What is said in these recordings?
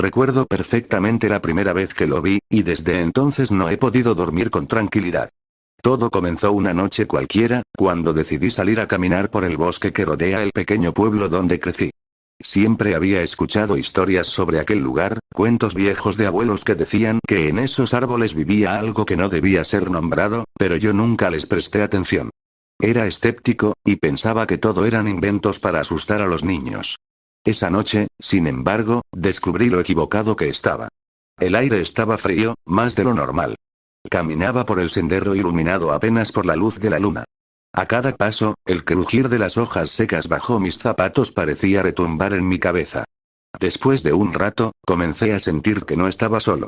Recuerdo perfectamente la primera vez que lo vi, y desde entonces no he podido dormir con tranquilidad. Todo comenzó una noche cualquiera, cuando decidí salir a caminar por el bosque que rodea el pequeño pueblo donde crecí. Siempre había escuchado historias sobre aquel lugar, cuentos viejos de abuelos que decían que en esos árboles vivía algo que no debía ser nombrado, pero yo nunca les presté atención. Era escéptico, y pensaba que todo eran inventos para asustar a los niños. Esa noche, sin embargo, descubrí lo equivocado que estaba. El aire estaba frío, más de lo normal. Caminaba por el sendero iluminado apenas por la luz de la luna. A cada paso, el crujir de las hojas secas bajo mis zapatos parecía retumbar en mi cabeza. Después de un rato, comencé a sentir que no estaba solo.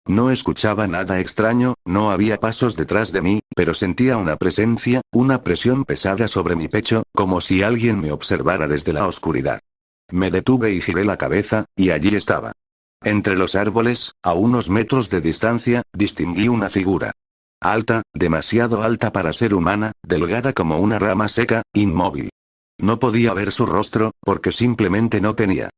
No escuchaba nada extraño, no había pasos detrás de mí, pero sentía una presencia, una presión pesada sobre mi pecho, como si alguien me observara desde la oscuridad. Me detuve y giré la cabeza, y allí estaba. Entre los árboles, a unos metros de distancia, distinguí una figura. Alta, demasiado alta para ser humana, delgada como una rama seca, inmóvil. No podía ver su rostro, porque simplemente no tenía.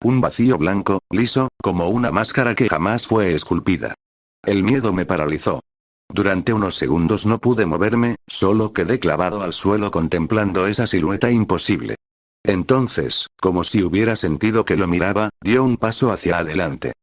Un vacío blanco, liso, como una máscara que jamás fue esculpida. El miedo me paralizó. Durante unos segundos no pude moverme, solo quedé clavado al suelo contemplando esa silueta imposible. Entonces, como si hubiera sentido que lo miraba, dio un paso hacia adelante.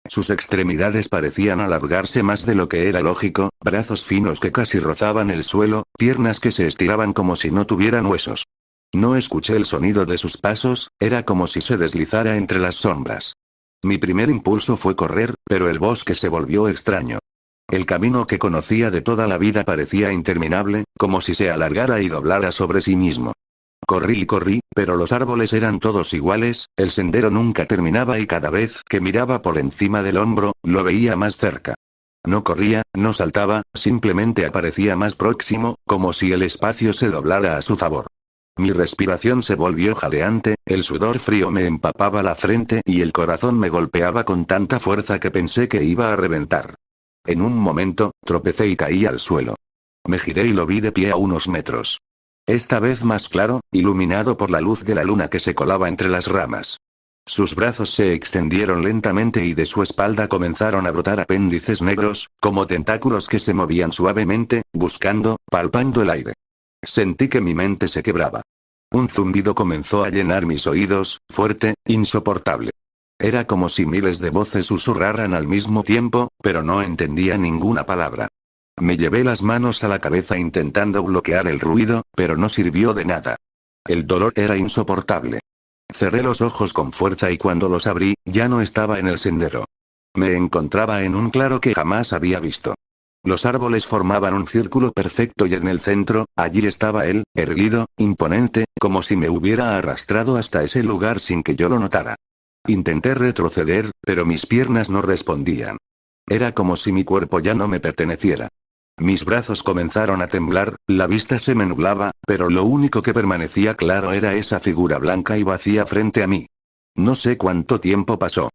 Sus extremidades parecían alargarse más de lo que era lógico, brazos finos que casi rozaban el suelo, piernas que se estiraban como si no tuvieran huesos. No escuché el sonido de sus pasos, era como si se deslizara entre las sombras. Mi primer impulso fue correr, pero el bosque se volvió extraño. El camino que conocía de toda la vida parecía interminable, como si se alargara y doblara sobre sí mismo. Corrí y corrí, pero los árboles eran todos iguales, el sendero nunca terminaba y cada vez que miraba por encima del hombro, lo veía más cerca. No corría, no saltaba, simplemente aparecía más próximo, como si el espacio se doblara a su favor. Mi respiración se volvió jadeante, el sudor frío me empapaba la frente y el corazón me golpeaba con tanta fuerza que pensé que iba a reventar. En un momento, tropecé y caí al suelo. Me giré y lo vi de pie a unos metros. Esta vez más claro, iluminado por la luz de la luna que se colaba entre las ramas. Sus brazos se extendieron lentamente y de su espalda comenzaron a brotar apéndices negros, como tentáculos que se movían suavemente, buscando, palpando el aire. Sentí que mi mente se quebraba. Un zumbido comenzó a llenar mis oídos, fuerte, insoportable. Era como si miles de voces susurraran al mismo tiempo, pero no entendía ninguna palabra. Me llevé las manos a la cabeza intentando bloquear el ruido, pero no sirvió de nada. El dolor era insoportable. Cerré los ojos con fuerza y cuando los abrí, ya no estaba en el sendero. Me encontraba en un claro que jamás había visto. Los árboles formaban un círculo perfecto y en el centro, allí estaba él, erguido, imponente, como si me hubiera arrastrado hasta ese lugar sin que yo lo notara. Intenté retroceder, pero mis piernas no respondían. Era como si mi cuerpo ya no me perteneciera. Mis brazos comenzaron a temblar, la vista se me nublaba, pero lo único que permanecía claro era esa figura blanca y vacía frente a mí. No sé cuánto tiempo pasó.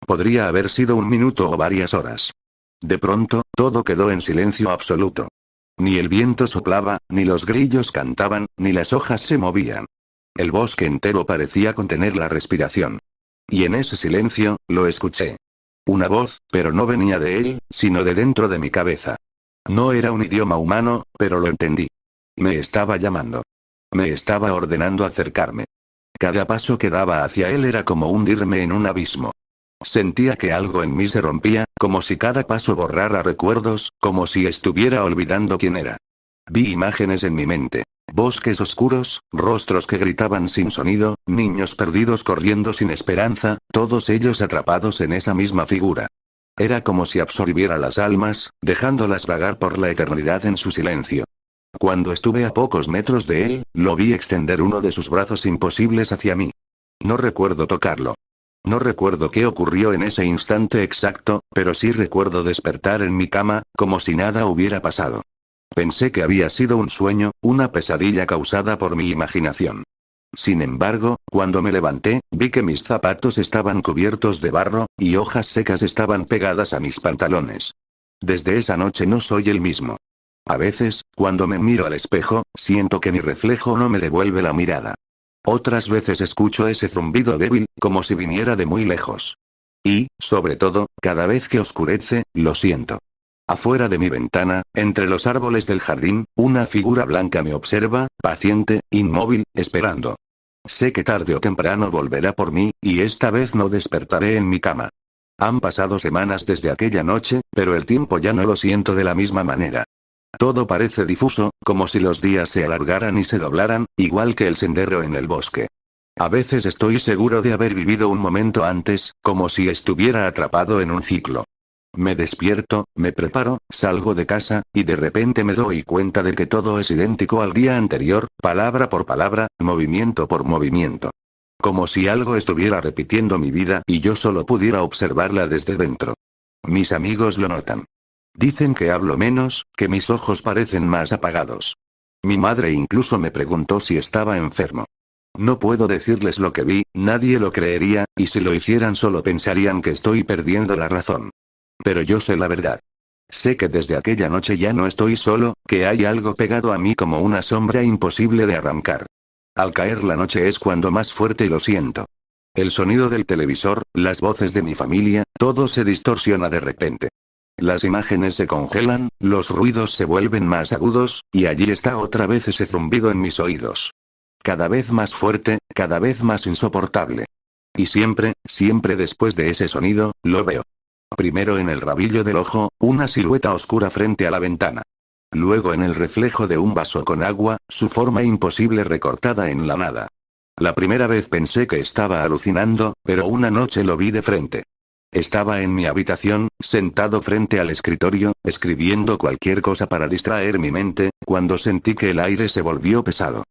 Podría haber sido un minuto o varias horas. De pronto, todo quedó en silencio absoluto. Ni el viento soplaba, ni los grillos cantaban, ni las hojas se movían. El bosque entero parecía contener la respiración. Y en ese silencio, lo escuché. Una voz, pero no venía de él, sino de dentro de mi cabeza. No era un idioma humano, pero lo entendí. Me estaba llamando. Me estaba ordenando acercarme. Cada paso que daba hacia él era como hundirme en un abismo. Sentía que algo en mí se rompía, como si cada paso borrara recuerdos, como si estuviera olvidando quién era. Vi imágenes en mi mente. Bosques oscuros, rostros que gritaban sin sonido, niños perdidos corriendo sin esperanza, todos ellos atrapados en esa misma figura. Era como si absorbiera las almas, dejándolas vagar por la eternidad en su silencio. Cuando estuve a pocos metros de él, lo vi extender uno de sus brazos imposibles hacia mí. No recuerdo tocarlo. No recuerdo qué ocurrió en ese instante exacto, pero sí recuerdo despertar en mi cama, como si nada hubiera pasado. Pensé que había sido un sueño, una pesadilla causada por mi imaginación. Sin embargo, cuando me levanté, vi que mis zapatos estaban cubiertos de barro, y hojas secas estaban pegadas a mis pantalones. Desde esa noche no soy el mismo. A veces, cuando me miro al espejo, siento que mi reflejo no me devuelve la mirada. Otras veces escucho ese zumbido débil, como si viniera de muy lejos. Y, sobre todo, cada vez que oscurece, lo siento. Afuera de mi ventana, entre los árboles del jardín, una figura blanca me observa, paciente, inmóvil, esperando. Sé que tarde o temprano volverá por mí, y esta vez no despertaré en mi cama. Han pasado semanas desde aquella noche, pero el tiempo ya no lo siento de la misma manera. Todo parece difuso, como si los días se alargaran y se doblaran, igual que el sendero en el bosque. A veces estoy seguro de haber vivido un momento antes, como si estuviera atrapado en un ciclo. Me despierto, me preparo, salgo de casa, y de repente me doy cuenta de que todo es idéntico al día anterior, palabra por palabra, movimiento por movimiento. Como si algo estuviera repitiendo mi vida y yo solo pudiera observarla desde dentro. Mis amigos lo notan. Dicen que hablo menos, que mis ojos parecen más apagados. Mi madre incluso me preguntó si estaba enfermo. No puedo decirles lo que vi, nadie lo creería, y si lo hicieran solo pensarían que estoy perdiendo la razón. Pero yo sé la verdad. Sé que desde aquella noche ya no estoy solo, que hay algo pegado a mí como una sombra imposible de arrancar. Al caer la noche es cuando más fuerte lo siento. El sonido del televisor, las voces de mi familia, todo se distorsiona de repente. Las imágenes se congelan, los ruidos se vuelven más agudos, y allí está otra vez ese zumbido en mis oídos. Cada vez más fuerte, cada vez más insoportable. Y siempre, siempre después de ese sonido, lo veo. Primero en el rabillo del ojo, una silueta oscura frente a la ventana. Luego en el reflejo de un vaso con agua, su forma imposible recortada en la nada. La primera vez pensé que estaba alucinando, pero una noche lo vi de frente. Estaba en mi habitación, sentado frente al escritorio, escribiendo cualquier cosa para distraer mi mente, cuando sentí que el aire se volvió pesado.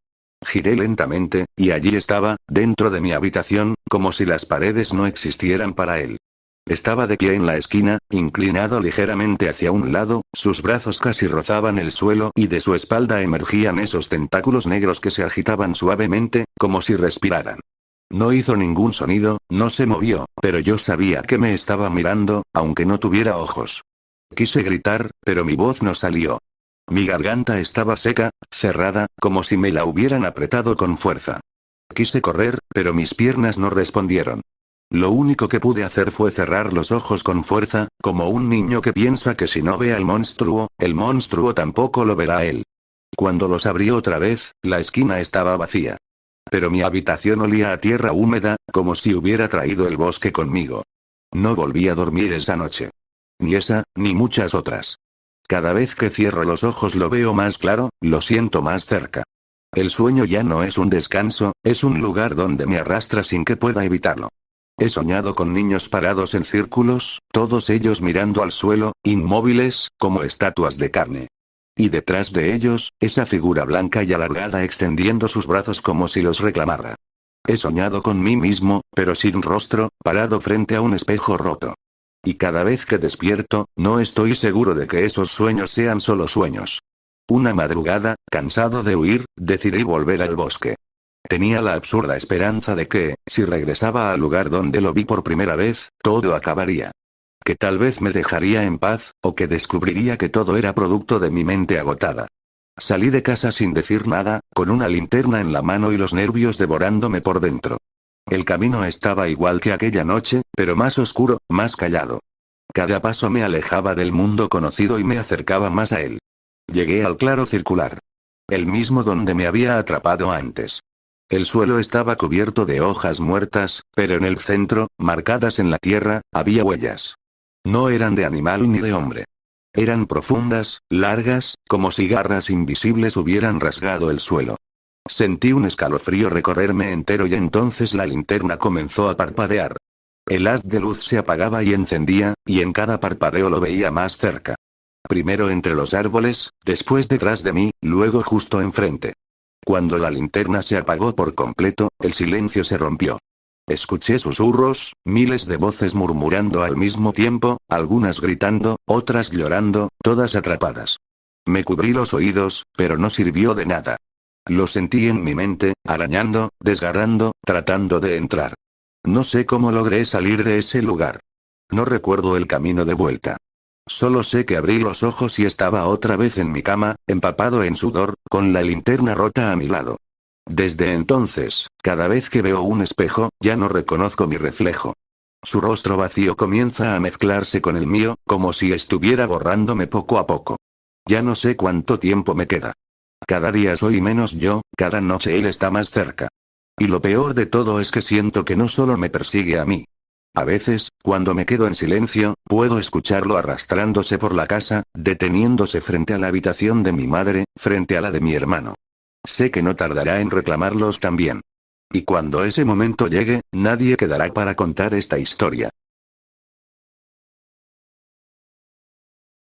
Giré lentamente, y allí estaba, dentro de mi habitación, como si las paredes no existieran para él. Estaba de pie en la esquina, inclinado ligeramente hacia un lado, sus brazos casi rozaban el suelo y de su espalda emergían esos tentáculos negros que se agitaban suavemente, como si respiraran. No hizo ningún sonido, no se movió, pero yo sabía que me estaba mirando, aunque no tuviera ojos. Quise gritar, pero mi voz no salió. Mi garganta estaba seca, cerrada, como si me la hubieran apretado con fuerza. Quise correr, pero mis piernas no respondieron. Lo único que pude hacer fue cerrar los ojos con fuerza, como un niño que piensa que si no ve al monstruo, el monstruo tampoco lo verá a él. Cuando los abrí otra vez, la esquina estaba vacía. Pero mi habitación olía a tierra húmeda, como si hubiera traído el bosque conmigo. No volví a dormir esa noche. Ni esa, ni muchas otras. Cada vez que cierro los ojos lo veo más claro, lo siento más cerca. El sueño ya no es un descanso, es un lugar donde me arrastra sin que pueda evitarlo. He soñado con niños parados en círculos, todos ellos mirando al suelo, inmóviles, como estatuas de carne. Y detrás de ellos, esa figura blanca y alargada extendiendo sus brazos como si los reclamara. He soñado con mí mismo, pero sin rostro, parado frente a un espejo roto. Y cada vez que despierto, no estoy seguro de que esos sueños sean solo sueños. Una madrugada, cansado de huir, decidí volver al bosque. Tenía la absurda esperanza de que, si regresaba al lugar donde lo vi por primera vez, todo acabaría. Que tal vez me dejaría en paz, o que descubriría que todo era producto de mi mente agotada. Salí de casa sin decir nada, con una linterna en la mano y los nervios devorándome por dentro. El camino estaba igual que aquella noche, pero más oscuro, más callado. Cada paso me alejaba del mundo conocido y me acercaba más a él. Llegué al claro circular. El mismo donde me había atrapado antes. El suelo estaba cubierto de hojas muertas, pero en el centro, marcadas en la tierra, había huellas. No eran de animal ni de hombre. Eran profundas, largas, como si garras invisibles hubieran rasgado el suelo. Sentí un escalofrío recorrerme entero y entonces la linterna comenzó a parpadear. El haz de luz se apagaba y encendía, y en cada parpadeo lo veía más cerca. Primero entre los árboles, después detrás de mí, luego justo enfrente. Cuando la linterna se apagó por completo, el silencio se rompió. Escuché susurros, miles de voces murmurando al mismo tiempo, algunas gritando, otras llorando, todas atrapadas. Me cubrí los oídos, pero no sirvió de nada. Lo sentí en mi mente, arañando, desgarrando, tratando de entrar. No sé cómo logré salir de ese lugar. No recuerdo el camino de vuelta. Solo sé que abrí los ojos y estaba otra vez en mi cama, empapado en sudor, con la linterna rota a mi lado. Desde entonces, cada vez que veo un espejo, ya no reconozco mi reflejo. Su rostro vacío comienza a mezclarse con el mío, como si estuviera borrándome poco a poco. Ya no sé cuánto tiempo me queda. Cada día soy menos yo, cada noche él está más cerca. Y lo peor de todo es que siento que no solo me persigue a mí. A veces, cuando me quedo en silencio, puedo escucharlo arrastrándose por la casa, deteniéndose frente a la habitación de mi madre, frente a la de mi hermano. Sé que no tardará en reclamarlos también. Y cuando ese momento llegue, nadie quedará para contar esta historia.